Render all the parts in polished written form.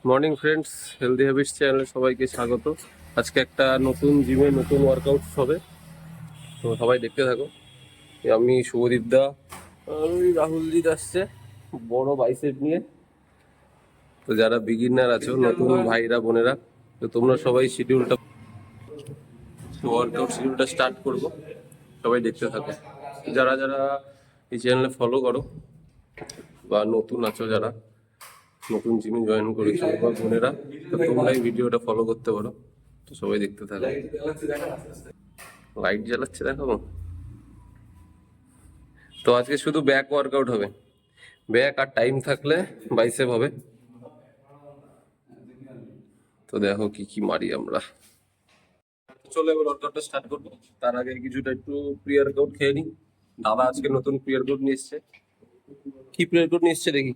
Morning friends, healthy habits চ্যানেলে সবাইকে স্বাগত। আজকে একটা নতুন জিমে নতুন ওয়ার্কআউট হবে, তো সবাই দেখতে থাকো। আমি শুভদীপ দা, ওই রাহুলজিৎ আসছে বড় বাইসেপ নিয়ে। তো যারা বিগিনার আছো, নতুন ভাইরা বোনেরা, তো তোমরা সবাই ওয়ার্কআউট শিডিউলটা স্টার্ট করবো, সবাই দেখতে থাকো। যারা যারা এই চ্যানেলে ফলো করো বা নতুন আছো, যারা নতুন জিমে জয়েন করেছো বা বোনেরা, তো তোমরা এই ভিডিওটা ফলো করতে পারো। তো সবাই দেখতে থাকো। লাইট জ্বালাচ্ছে দেখাবো। তো আজকে শুধু ব্যাক ওয়ার্কআউট হবে, ব্যাক, আর টাইম থাকলে বাইসেপ হবে। তো দেখো কি কি মারি আমরা। চলো এবার ওয়ার্কআউটটা স্টার্ট করবো। তার আগে কিছুটা একটু প্রি ওয়ার্কআউট খেয়ে নিই। দাদা আজকে নতুন প্রি ওয়ার্কআউট নিয়ে এসছে। কি প্রি ওয়ার্কআউট নিয়ে এসছে দেখি।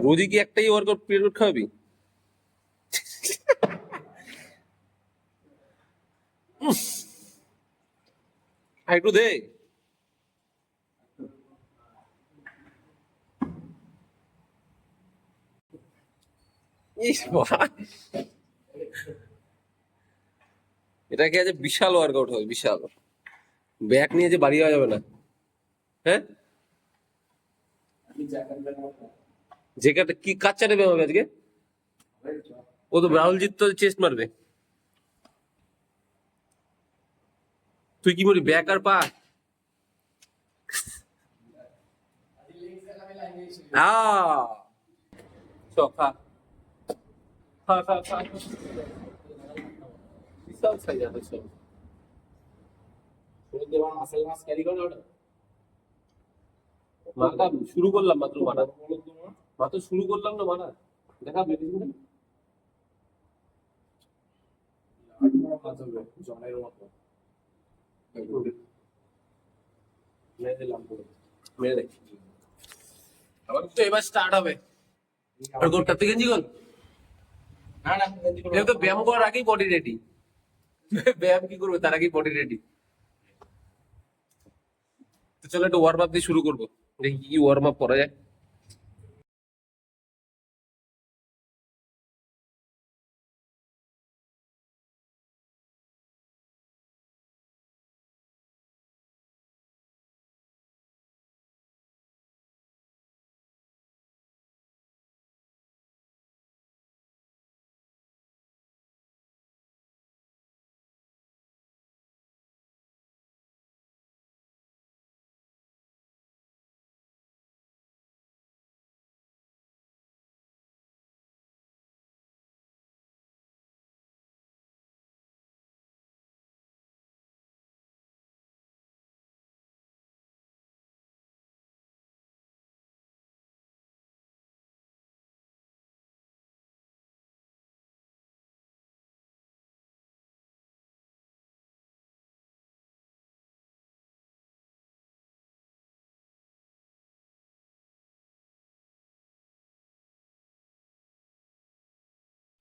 রোজই কি একটাই ওয়ার্কআউট প্রি ওয়ার্কআউট খাওয়াবি? আর একটু দে। ইস বাবা, এটা কি আজ বিশাল ওয়ার্কআউট হবে, বিশাল। ব্যাক নিয়ে যে বাড়ি যাওয়া যাবে না। হ্যাঁ, যেটা কি কাচ্চা নেবে হবে আজকে? ও তো রাহুলজিৎ তো চেস্ট মারবে, তুই কি বলি ব্যাক আর পা? চ খা, খা খা খা। বিশাল সাইজ আছে সব। মাথা শুরু করলাম মাত্র, মাথা মাত্র শুরু করলাম না, মাথা দেখা মেডিসিন। মেরে দেখ। আবার তো এবার স্টার্ট হবে। আর গোল করতে গেঞ্জি গোল। না না, এটা তো ব্যায়াম করার আগেই বডি রেডি। ব্যায়াম কি করবে তার আগেই বডি রেডি। তো চলো একটু ওয়ার্ম আপ দিয়ে শুরু করবো, দেখি কি ওয়ার্ম আপ করা যায়।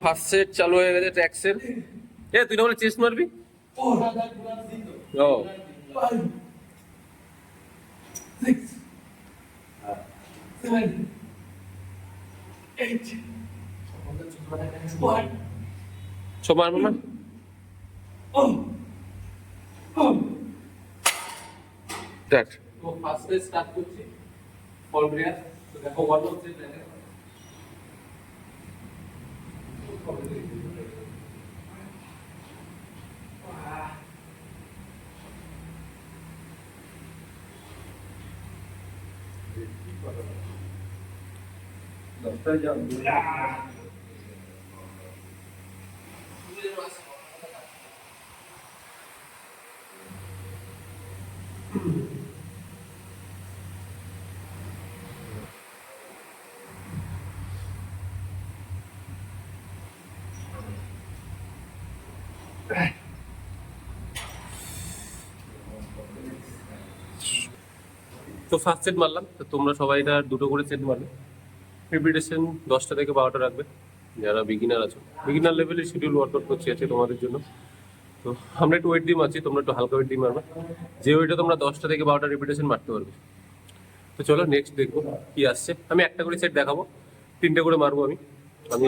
ফার্স্ট সেট চালু হয়ে গেছে ট্র্যাক্সের। এ তুই না বলে চেস্ট মারবি? ও সব মারবো না। স্টার্ট। তো ফার্স্ট সেট স্টার্ট করছি ফল ব্রেয়ার। তো দেখো ওয়ান হচ্ছে তো ফার্স্ট সেট মারলাম। তো তোমরা সবাই এটা দুটো করে সেট মারবে। রিপিটেশন 10টা থেকে 12টা রাখবে। যারা বিগিনার আছো, বিগিনার লেভেলের শিডিউল ওয়ার্কআউট করছি আছে তোমাদের জন্য। তো আমরা একটু ওয়েট দিয়ে মারছি, তোমরা একটু হালকা ওয়েট দিয়ে মারবে। যে ওয়েটে তোমরা 10টা থেকে 12টা রিপিটেশন মারতে পারবে। তো চলো নেক্সট দেখবো কি আসছে। আমি একটা করে সেট দেখাবো, 3টে করে মারবো আমি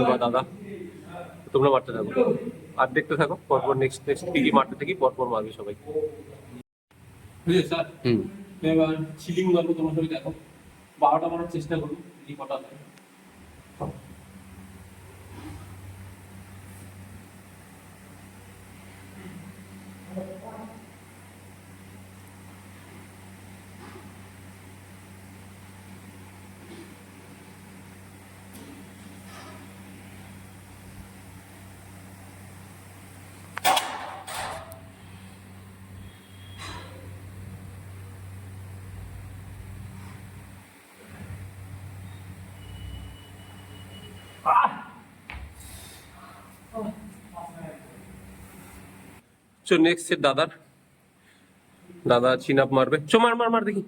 বা দাদা, তোমরা মারতে থাকো আর দেখতে থাকো পরপর নেক্সট নেক্সট কি কি মারতে থাকি, পরপর মারবে সবাই। বুঝলে স্যার? এবার সিলিং মারবো, তোমরা সবাই দেখো 12টা মারার চেষ্টা করবো, কি কটা হয়। চো নেক্সট সেট দাদার, দাদা চিন আপ মারবে। চো মার মার মার দেখি,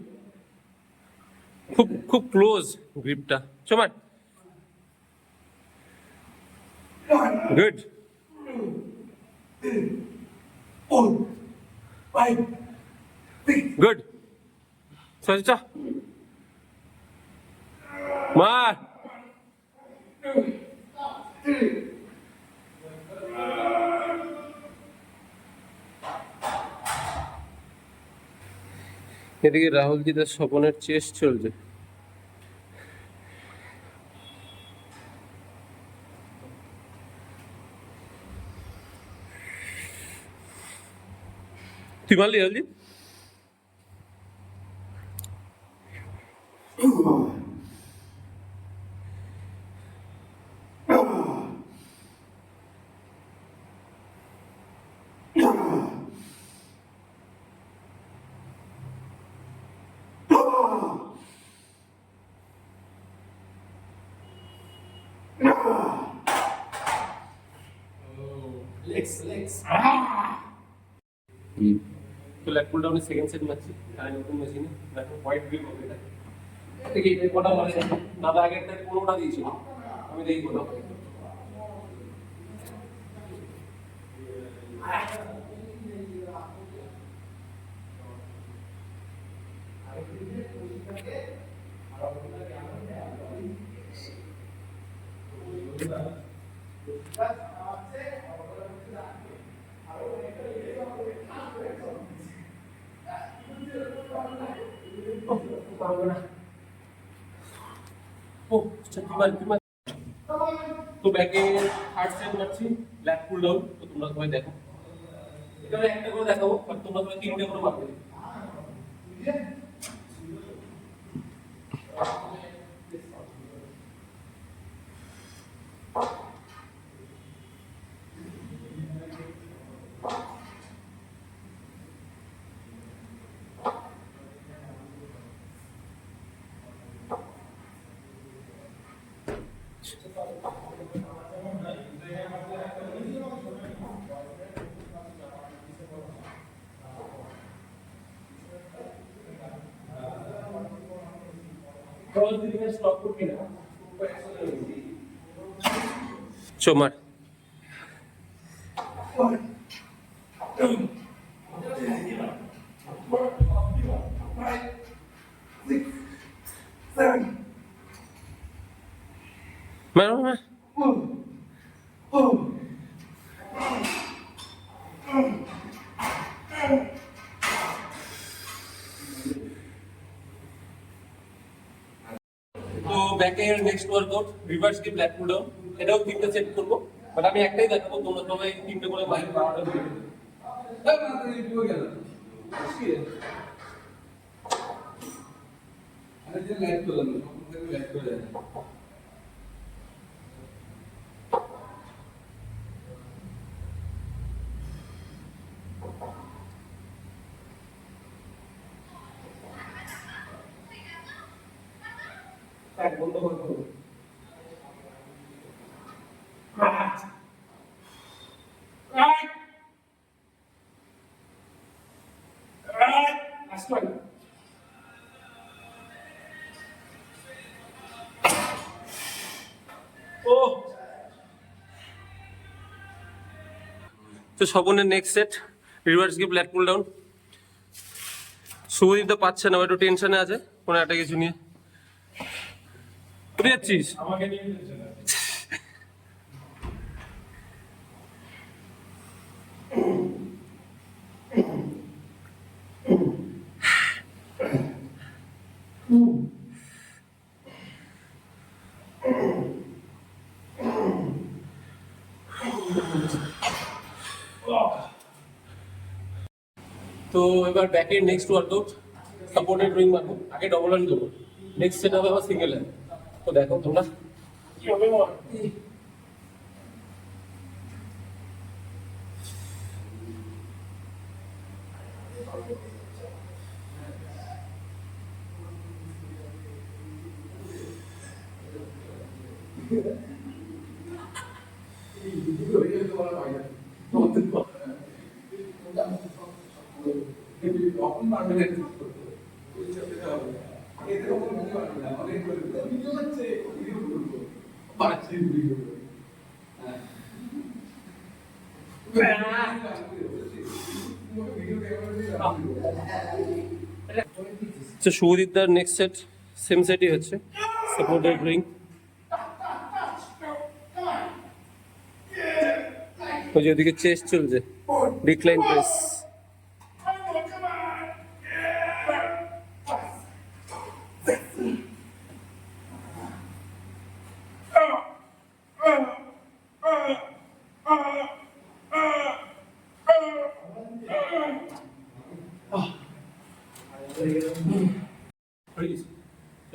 খুব খুব ক্লোজ গ্রিপটা। চো মার, গুড, গুড, চা মার। এদিকে রাহুলজিদের স্বপনের চেস চলছে। তুই মারলি রাহুলজি? তো লেগ পুল ডাউনের সেকেন্ড সেট মারছি আর নতুন মেশিনে দেখো হোয়াইট গ্রিপ হবে এটা। দেখি এই কটা মারে দাদা আগের থেকে 15টা দিয়েছিল, আমি দেখি কটা। তো ব্যাকে থার্ড সেট মারছি ল্যাগ পুল ডাউন। তো তোমরা সবাই দেখো, এটা একটা করে দেখাবো আর তোমরা সবাই 3টে করে মারবে। চোমার মার মার। তো ব্যাকের নেক্সট ওয়ার্কআউট রিভার্স ডিপ ল্যাগ পুল ডাউন, এটাও 3টে সেট করবো, বাট আমি একটাই দেখাবো, তোমরা সবাই 3টে করে বাইরে পাওয়াটা দিবে। বন্ধ করতে হবে। তো স্বপনের next set reverse গিপ ল্যাট pull down. Subhadip তো পাচ্ছে না, একটু টেনশনে আছে। কোনো একটা কিছু নিয়ে। কোথায় যাচ্ছিস? তো এবার ব্যাকের নেক্সট ওয়ার্কআউট সাপোর্টেড রোয়িং মারবো। আগে ডবল রান করবো, নেক্সট সেট হবে আবার সিঙ্গেল হ্যান্ড। তো দেখো তোমরা কিভাবে শুভদীপদার নেক্সট সেট সেম সেটই হচ্ছে সাপোর্টেড রিং। ওই যে ওদিকে চেস্ট চলছে, ডিক্লাইন প্রেস।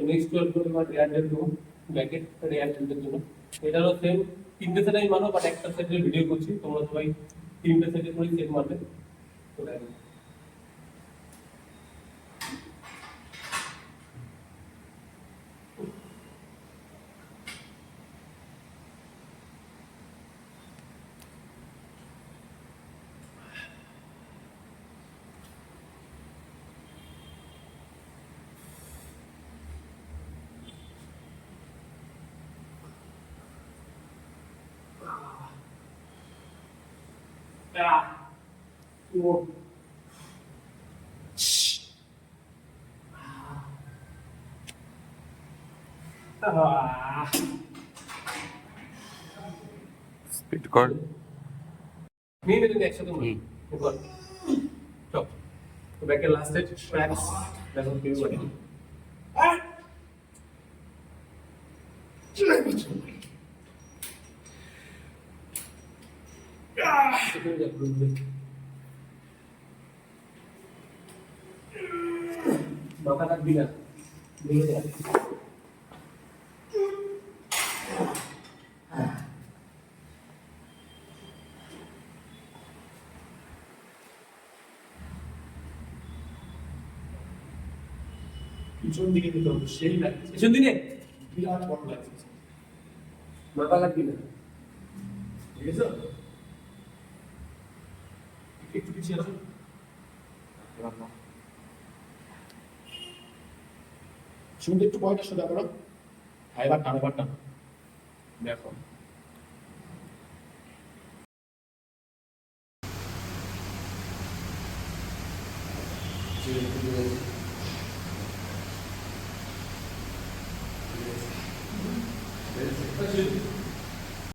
নেক্সট টুয়েলভ করে আমার রিয়ার ডেল দেবো, ব্যাকেট রিয়ার ডেলের জন্য। এটারও সেম তিনটে সেট আমি মারবো, বাট একটা সেটের ভিডিও করছি, তোমরা সবাই তিনটে সেটে করে সেট মারবে। তো দেখো স্পিড কর নিয়ে নিলেন একসাথে কর। চল তো ব্যাকের লাস্ট সেট ক্র্যাক্স দেখো কি বলে। মাথা কাটবি না, পিছন দিকে নিতে হবে, সেই লাগছে পিছন দিকে বিরাট বড় লাগছে, মাথা কাটবি না, ঠিক আছে? একটু পিছিয়ে আসো, শুনতে একটু পয়টা সোজা করো, এবার টানো, এবার টানো, দেখো